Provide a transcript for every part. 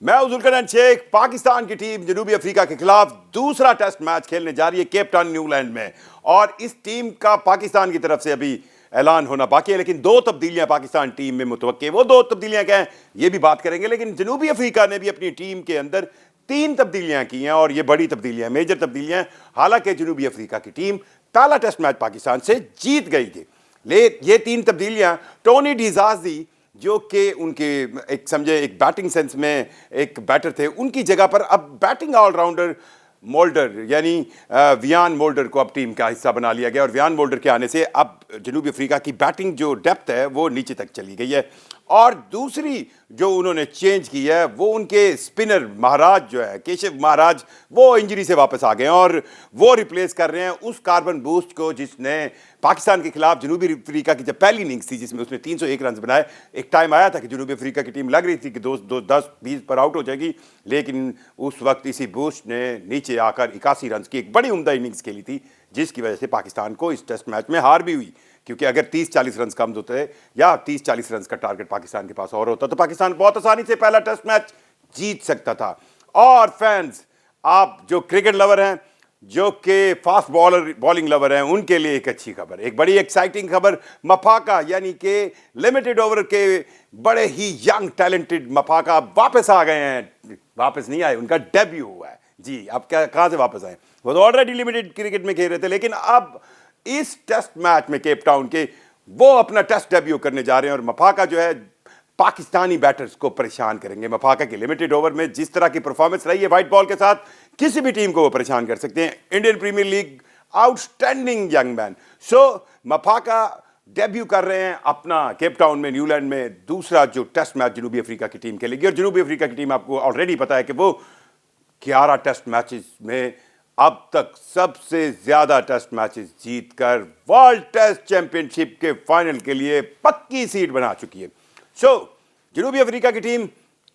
मैं हूं जुल्करनैन शेख। पाकिस्तान की टीम जनूबी अफ्रीका के खिलाफ दूसरा टेस्ट मैच खेलने जा रही है केप टाउन न्यूजीलैंड में, और इस टीम का पाकिस्तान की तरफ से अभी ऐलान होना बाकी है। लेकिन दो तब्दीलियां पाकिस्तान टीम में मुतवक्के, वो दो तब्दीलियां क्या हैं ये भी बात करेंगे। लेकिन जनूबी अफ्रीका ने भी अपनी टीम के अंदर तीन तब्दीलियां की हैं, और ये बड़ी तब्दीलियां, मेजर तब्दीलियां। हालांकि जनूबी अफ्रीका की टीम पहला टेस्ट मैच पाकिस्तान से जीत गई थी, ये तीन तब्दीलियां टोनी डिजाजी, जो कि उनके एक समझे एक बैटिंग सेंस में एक बैटर थे, उनकी जगह पर अब बैटिंग ऑलराउंडर मोल्डर यानी वियान मोल्डर को अब टीम का हिस्सा बना लिया गया। और वियान मोल्डर के आने से अब जनूबी अफ्रीका की बैटिंग जो डेप्थ है वो नीचे तक चली गई है। और दूसरी जो उन्होंने चेंज की है वो उनके स्पिनर महाराज जो है, केशव महाराज, वो इंजरी से वापस आ गए हैं और वो रिप्लेस कर रहे हैं उस कार्बन बूस्ट को जिसने पाकिस्तान के खिलाफ जनूबी अफ्रीका की जब पहली इनिंग्स थी जिसमें उसने 301 रन बनाए। एक टाइम आया था कि जनूबी अफ्रीका की टीम लग रही थी कि 10-20 पर आउट हो जाएगी, लेकिन उस वक्त इसी बूस्ट ने नीचे आकर 81 रन की एक बड़ी उम्दा इनिंग्स खेली थी, जिसकी वजह से पाकिस्तान को इस टेस्ट मैच में हार भी हुई। क्योंकि अगर 30-40 रन कम होते या 30-40 रन का टारगेट पाकिस्तान के पास और होता तो पाकिस्तान बहुत आसानी से पहला टेस्ट मैच जीत सकता था। और फैंस, आप जो क्रिकेट लवर हैं, जो कि फास्ट बॉलिंग लवर हैं, उनके लिए एक अच्छी खबर, एक बड़ी एक्साइटिंग खबर। मफाका यानी कि लिमिटेड ओवर के बड़े ही यंग टैलेंटेड मफाका वापस आ गए हैं। वापस नहीं आए, उनका डेब्यू हुआ है जी। अब क्या, कहां से वापस आए? वो तो ऑलरेडी लिमिटेड क्रिकेट में खेल रहे थे, लेकिन अब इस टेस्ट मैच में केप टाउन के वो अपना टेस्ट डेब्यू करने जा रहे हैं। और मफाका जो है पाकिस्तानी बैटर्स को परेशान करेंगे। मफाका की लिमिटेड ओवर में जिस तरह की परफॉर्मेंस रही है व्हाइट बॉल के साथ, किसी भी टीम को वो परेशान कर सकते हैं। Indian Premier League outstanding young man. So Maphaka debut कर रहे हैं अपना केप टाउन में, न्यूजीलैंड में, दूसरा जो टेस्ट मैच जनूबी अफ्रीका की टीम खेलेगी। और जनूबी अफ्रीका की टीम आपको ऑलरेडी पता है कि वो 11 टेस्ट मैचेस में अब तक सबसे ज्यादा टेस्ट मैचेस जीतकर वर्ल्ड टेस्ट चैंपियनशिप के फाइनल के लिए पक्की सीट बना चुकी है। सो जनूबी अफ्रीका की टीम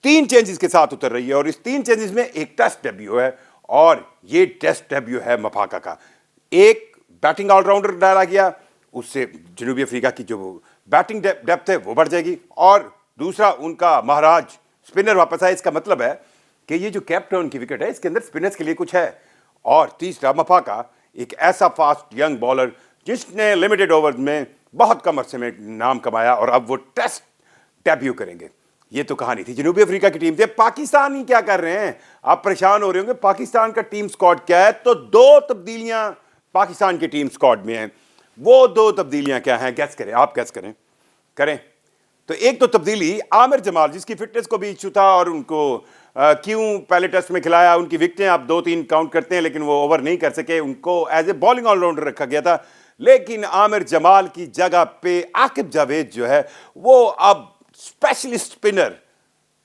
तीन चेंजेस के साथ उतर रही है, और इस तीन चेंजेस में एक टेस्ट डेब्यू है, और ये टेस्ट डेब्यू है मफाका का। एक बैटिंग ऑलराउंडर डाला गया, उससे जनूबी अफ्रीका की जो बैटिंग डेप्थ है वो बढ़ जाएगी। और दूसरा उनका महाराज स्पिनर वापस आया। इसका मतलब है कि ये जो केप टाउन की विकेट है इसके अंदर स्पिनर्स के लिए कुछ है। और तीसरा मफाका एक ऐसा फास्ट यंग बॉलर जिसने लिमिटेड ओवर में बहुत कम अरसे में नाम कमाया, और अब वो टेस्ट डेब्यू करेंगे। ये तो कहानी थी जनूबी अफ्रीका की टीम से। पाकिस्तान ही क्या कर रहे हैं? आप परेशान हो रहे होंगे पाकिस्तान का टीम स्क्वाड क्या है। तो दो तब्दीलियां पाकिस्तान की टीम स्क्वाड में हैं। वो दो तब्दीलियां क्या हैं? गैस करें, आप गैस करें। करें तो एक तो तब्दीली आमिर जमाल, जिसकी फिटनेस को भी इशू था और उनको क्यों पहले टेस्ट में खिलाया, उनकी विकेटें आप 2-3 काउंट करते हैं लेकिन वो ओवर नहीं कर सके, उनको एज ए बॉलिंग ऑलराउंडर रखा गया था। लेकिन आमिर जमाल की जगह पे आकिब जावेद जो है वो अब स्पेशलिस्ट स्पिनर,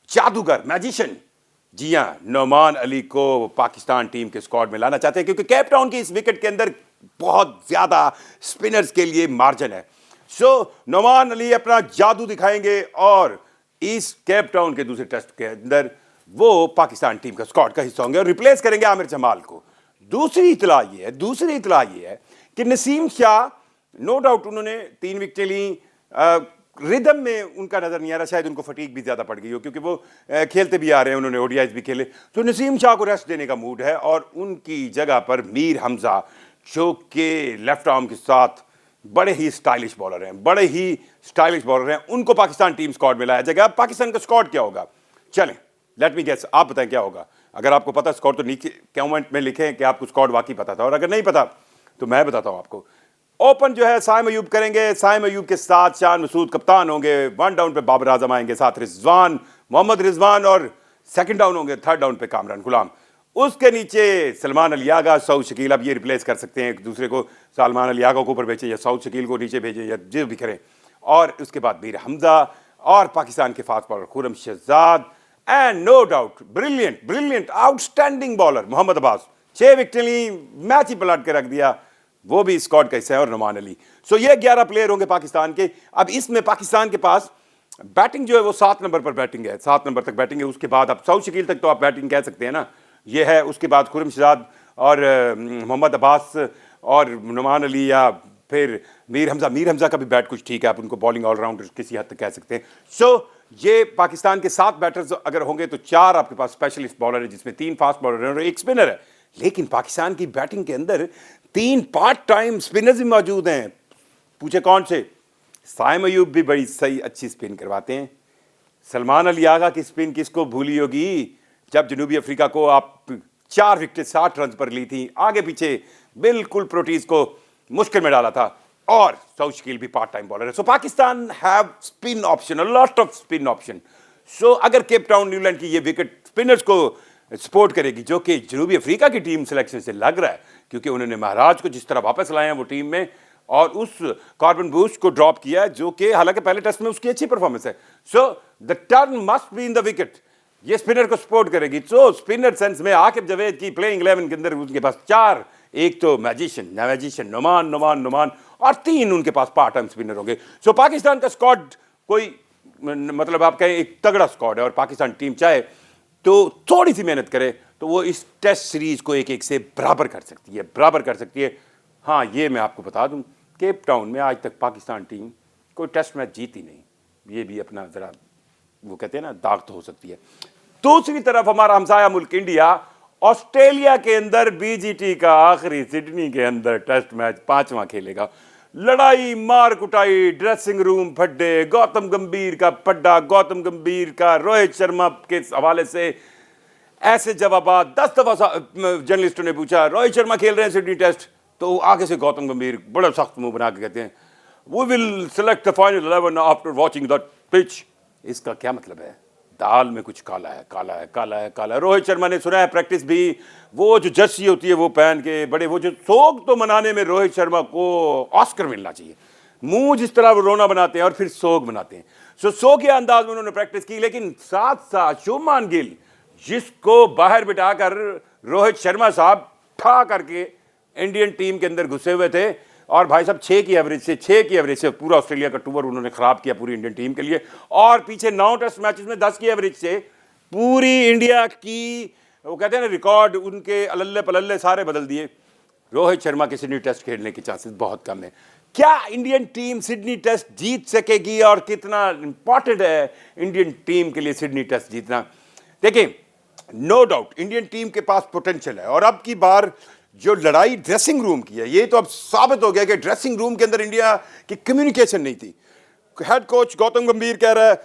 जादूगर, मैजिशियन, जी हाँ, नोमान अली को पाकिस्तान टीम के स्क्वाड में लाना चाहते हैं, क्योंकि केप टाउन की इस विकेट के अंदर बहुत ज्यादा स्पिनर्स के लिए मार्जिन है। सो नोमान अली अपना जादू दिखाएंगे और इस केप टाउन के दूसरे टेस्ट के अंदर वो पाकिस्तान टीम का स्क्वाड का हिस्सा होंगे और रिप्लेस करेंगे आमिर जमाल को। दूसरी इतला ये है कि नसीम शाह, नो डाउट उन्होंने 3 विकेटें ली, रिदम में उनका नजर नहीं आ रहा, शायद उनको फटीक भी ज्यादा पड़ गई हो क्योंकि वो खेलते भी आ रहे हैं, उन्होंने ओडीआईज भी खेले। तो नसीम शाह को रेस्ट देने का मूड है, और उनकी जगह पर मीर हमजा, जो कि लेफ्ट आर्म के साथ बड़े ही स्टाइलिश बॉलर हैं, उनको पाकिस्तान टीम स्क्वाड में लाया जाएगा। पाकिस्तान का स्क्वाड क्या होगा? चलें, लेट मी गेस, आप बताएं क्या होगा। अगर आपको पता स्क्वाड तो नीचे कमेंट में लिखें कि आपको स्क्वाड वाकई पता था, और अगर नहीं पता तो मैं बताता हूं आपको। ओपन जो है साइम अयूब करेंगे, साइम अयूब के साथ शान मसूद कप्तान होंगे, 1 डाउन पे बाबर आजम आएंगे, साथ रिजवान, मोहम्मद रिजवान, और 2nd डाउन होंगे, 3rd डाउन पे कामरान गुलाम। उसके नीचे सलमान अली आगा, सऊद शकील, अब ये रिप्लेस कर सकते हैं एक दूसरे को, सलमान अली आगा को ऊपर भेजें या सऊद शकील को नीचे भेजें या जो भी करें। और उसके बाद मीर हमजा, और पाकिस्तान के fast bowler Khurram Shahzad, and no doubt brilliant outstanding bowler Mohammad Abbas. 6 विकेटें ली, मैच ही पलट के रख दिया, वो भी स्क्वाड का हिस्सा है, और नोमान अली। सो ये 11 प्लेयर होंगे पाकिस्तान के। अब इसमें पाकिस्तान के पास बैटिंग जो है वो 7 नंबर पर बैटिंग है, 7 नंबर तक बैटिंग है। उसके बाद अब सऊद शकील तक तो आप बैटिंग कह सकते हैं ना, ये है। उसके बाद खुरम शहजाद और मोहम्मद अब्बास और नोमान अली, या फिर मीर हमजा का भी बैट कुछ ठीक है, आप उनको बॉलिंग ऑलराउंडर किसी हद तक कह सकते हैं। सो ये पाकिस्तान के 7 बैटर्स अगर होंगे तो 4 आपके पास स्पेशलिस्ट बॉलर है, जिसमें 3 फास्ट बॉलर हैं और 1 स्पिनर है। लेकिन पाकिस्तान की बैटिंग के अंदर 3 पार्ट टाइम स्पिनर्स भी मौजूद हैं। पूछे कौन से? साइम अयूब भी बड़ी सही अच्छी स्पिन करवाते हैं। सलमान अली आगा की स्पिन किसको भूली होगी, जब जनूबी अफ्रीका को आप 4 विकेट 60 रन पर ली थी, आगे पीछे बिल्कुल प्रोटीज को मुश्किल में डाला था। और साउथ शकील भी पार्ट टाइम बॉलर है। So Pakistan have spin option, a lot of spin option. So अगर केप टाउन न्यूजीलैंड की ये विकेट स्पिनर्स को सपोर्ट करेगी, जो कि जनूबी अफ्रीका की टीम सिलेक्शन से लग रहा है, क्योंकि उन्होंने महाराज को जिस तरह वापस लाए हैं वो टीम में, और उस कॉर्बन बूश को ड्रॉप किया है, जो कि हालांकि पहले टेस्ट में उसकी अच्छी परफॉर्मेंस है। So the turn must be in the wicket, ये स्पिनर को सपोर्ट करेगी। सो स्पिनर सेंस में आकिब जावेद की प्लेइंग 11 के अंदर उनके पास 4, एक तो मैजिशियन नुमान और 3 उनके पास पार्ट टाइम स्पिनर होंगे। सो पाकिस्तान का स्क्वाड कोई मतलब आप कहें एक तगड़ा स्क्वाड है, और पाकिस्तान टीम चाहे तो थोड़ी सी मेहनत करे तो वो इस टेस्ट सीरीज को 1-1 से बराबर कर सकती है। हाँ, ये मैं आपको बता दूं, केप टाउन में आज तक पाकिस्तान टीम कोई टेस्ट मैच जीती नहीं। ये भी अपना जरा वो कहते हैं ना, दाग तो हो सकती है। दूसरी तरफ हमारा हमसाया मुल्क इंडिया ऑस्ट्रेलिया के अंदर बीजीटी का आखिरी सिडनी के अंदर टेस्ट मैच 5वां खेलेगा। लड़ाई मार कुटाई, ड्रेसिंग रूम फड्डे, गौतम गंभीर का पड्डा, गौतम गंभीर का रोहित शर्मा के हवाले से ऐसे जवाब 10 दफा जर्नलिस्टों ने पूछा रोहित शर्मा खेल रहे हैं सिडनी टेस्ट, तो आगे से गौतम गंभीर बड़ा सख्त मुंह बना के कहते हैं we will select the final 11 after watching the pitch. इसका क्या मतलब है? दाल में कुछ काला है। रोहित शर्मा ने सुना है प्रैक्टिस भी, वो जो जर्सी होती है वो पहन के बड़े, वो जो सोग तो मनाने में रोहित शर्मा को ऑस्कर मिलना चाहिए। मुंह जिस तरह वो रोना बनाते हैं और फिर सोग बनाते हैं। सो सो के अंदाज में उन्होंने प्रैक्टिस की। लेकिन साथ साथ शुभमान गिल, जिसको बाहर बिठाकर रोहित शर्मा साहब ठा करके इंडियन टीम के अंदर घुसे हुए थे, और भाई साहब 6 की एवरेज से पूरा ऑस्ट्रेलिया का टूर उन्होंने खराब किया पूरी इंडियन टीम के लिए, और पीछे 9 टेस्ट मैचेस में 10 की एवरेज से पूरी इंडिया की वो कहते हैं ना रिकॉर्ड, उनके अल्ले पलल्ले सारे बदल दिए। रोहित शर्मा के सिडनी टेस्ट खेलने के चांसेस बहुत कम है। क्या इंडियन टीम सिडनी टेस्ट जीत सकेगी, और कितना इंपॉर्टेंट है इंडियन टीम के लिए सिडनी टेस्ट जीतना? देखिए, नो डाउट इंडियन टीम के पास पोटेंशियल है, और अब की बार जो लड़ाई ड्रेसिंग रूम की है, ये तो अब साबित हो गया कि ड्रेसिंग रूम के अंदर इंडिया की कम्युनिकेशन नहीं थी। हेड कोच गौतम गंभीर कह रहा है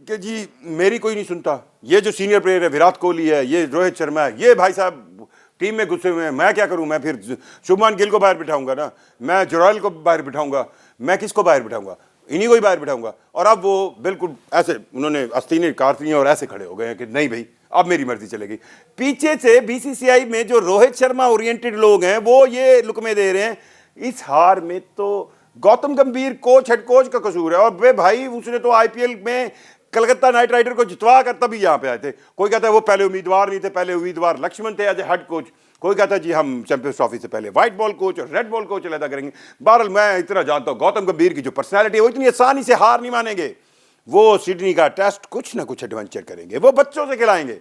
कि जी मेरी कोई नहीं सुनता, ये जो सीनियर प्लेयर है विराट कोहली है, ये रोहित शर्मा है, ये भाई साहब टीम में घुसे हुए हैं, मैं क्या करूं? मैं फिर शुभमान गिल को बाहर बिठाऊंगा ना, मैं जोराइल को बाहर बिठाऊंगा, मैं किसको बाहर बिठाऊंगा? इन्हीं को ही बाहर बिठाऊंगा। और अब वो बिल्कुल ऐसे उन्होंने आस्तीनें काटती हैं और ऐसे खड़े हो गए हैं कि नहीं भाई अब मेरी मर्जी चलेगी। पीछे से बीसीसीआई में जो रोहित शर्मा ओरिएंटेड लोग हैं वो ये लुकमे दे रहे हैं। इस हार में तो गौतम गंभीर हेड कोच का कसूर है, और वे भाई उसने तो आईपीएल में कलकत्ता नाइट राइडर को जितवा कर तभी यहाँ पे आए थे। कोई कहता है वो पहले उम्मीदवार नहीं थे, पहले उम्मीदवार लक्ष्मण थे एज ए हेड कोच। कोई कहता है जी हम चैंपियंस ट्रॉफी से पहले व्हाइट बॉल कोच और रेड बॉल कोच अलग करेंगे। बहरहाल मैं इतना जानता हूँ गौतम गंभीर की जो पर्सनैलिटी है वो इतनी आसानी से हार नहीं मानेंगे। वो सिडनी का टेस्ट कुछ ना कुछ एडवेंचर करेंगे, वो बच्चों से खिलाएंगे,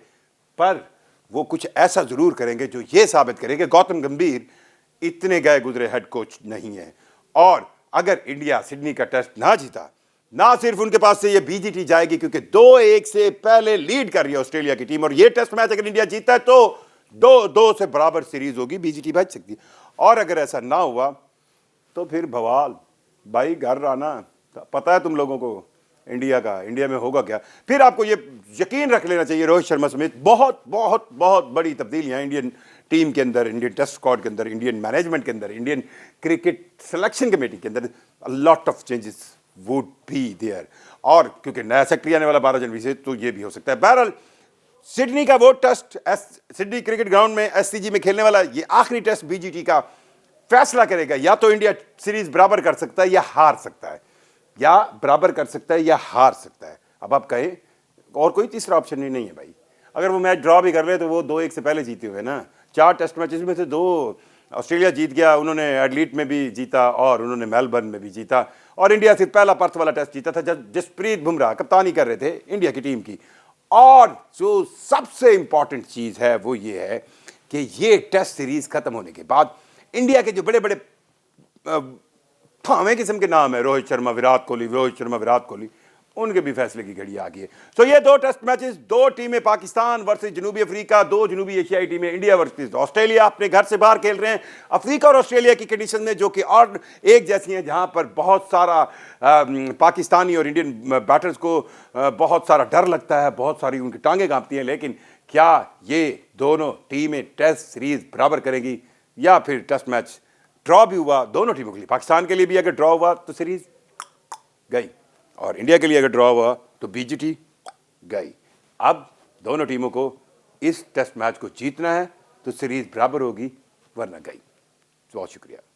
पर वो कुछ ऐसा जरूर करेंगे जो ये साबित करेंगे गौतम गंभीर इतने गए गुजरे हेड कोच नहीं है। और अगर इंडिया सिडनी का टेस्ट ना जीता, ना सिर्फ उनके पास से ये बीजीटी जाएगी, क्योंकि 2-1 से पहले लीड कर रही है ऑस्ट्रेलिया की टीम, और ये टेस्ट मैच अगर इंडिया जीता है तो 2-2 से बराबर सीरीज होगी, बीजीटी बच सकती है। और अगर ऐसा ना हुआ तो फिर भवाल भाई घर आना, पता है तुम लोगों को इंडिया में होगा क्या। फिर आपको ये यकीन रख लेना चाहिए रोहित शर्मा समेत बहुत बहुत बहुत बड़ी तब्दीलियां इंडियन टीम के अंदर, इंडियन टेस्ट स्क्वाड के अंदर, इंडियन मैनेजमेंट के अंदर, इंडियन क्रिकेट सिलेक्शन कमेटी के अंदर, lot of changes would be there. और क्योंकि नया सेक्रेटरी आने वाला 12 जनवरी से, तो ये भी हो सकता है। बहरहाल सिडनी का वो टेस्ट सिडनी क्रिकेट ग्राउंड में एससीजी में खेलने वाला ये आखिरी टेस्ट बीजीटी का फैसला करेगा, या तो इंडिया सीरीज बराबर कर सकता है या हार सकता है, या बराबर कर सकता है या हार सकता है। अब आप कहें और कोई तीसरा ऑप्शन नहीं है भाई। अगर वो मैच ड्रॉ भी कर रहे तो वो 2-1 से पहले जीते हुए ना। 4 टेस्ट मैचेस में से 2 ऑस्ट्रेलिया जीत गया, उन्होंने एडलीट में भी जीता और उन्होंने मेलबर्न में भी जीता, और इंडिया सिर्फ पहला पर्थ वाला टेस्ट जीता था जब जसप्रीत बुमराह कप्तानी कर रहे थे इंडिया की टीम की। और जो सबसे इंपॉर्टेंट चीज है वो ये है कि ये टेस्ट सीरीज खत्म होने के बाद इंडिया के जो बड़े बड़े फावे किस्म के नाम है, रोहित शर्मा विराट कोहली, उनके भी फैसले की घड़ी आ गई है। तो ये दो टेस्ट मैचेस, दो टीमें पाकिस्तान वर्सेस जनूबी अफ्रीका, दो जनूबी एशियाई टीमें इंडिया वर्सेस ऑस्ट्रेलिया अपने घर से बाहर खेल रहे हैं। अफ्रीका और ऑस्ट्रेलिया की कंडीशन में जो कि और एक जैसी हैं, जहां पर बहुत सारा पाकिस्तानी और इंडियन बैटर्स को बहुत सारा डर लगता है, बहुत सारी उनकी टांगें कांपती हैं। लेकिन क्या ये दोनों टीमें टेस्ट सीरीज बराबर करेगी या फिर टेस्ट मैच ड्रॉ भी हुआ दोनों टीमों के लिए? पाकिस्तान के लिए भी अगर ड्रॉ हुआ तो सीरीज गई, और इंडिया के लिए अगर ड्रॉ हुआ तो बीजीटी गई। अब दोनों टीमों को इस टेस्ट मैच को जीतना है तो सीरीज बराबर होगी, वरना गई। बहुत शुक्रिया।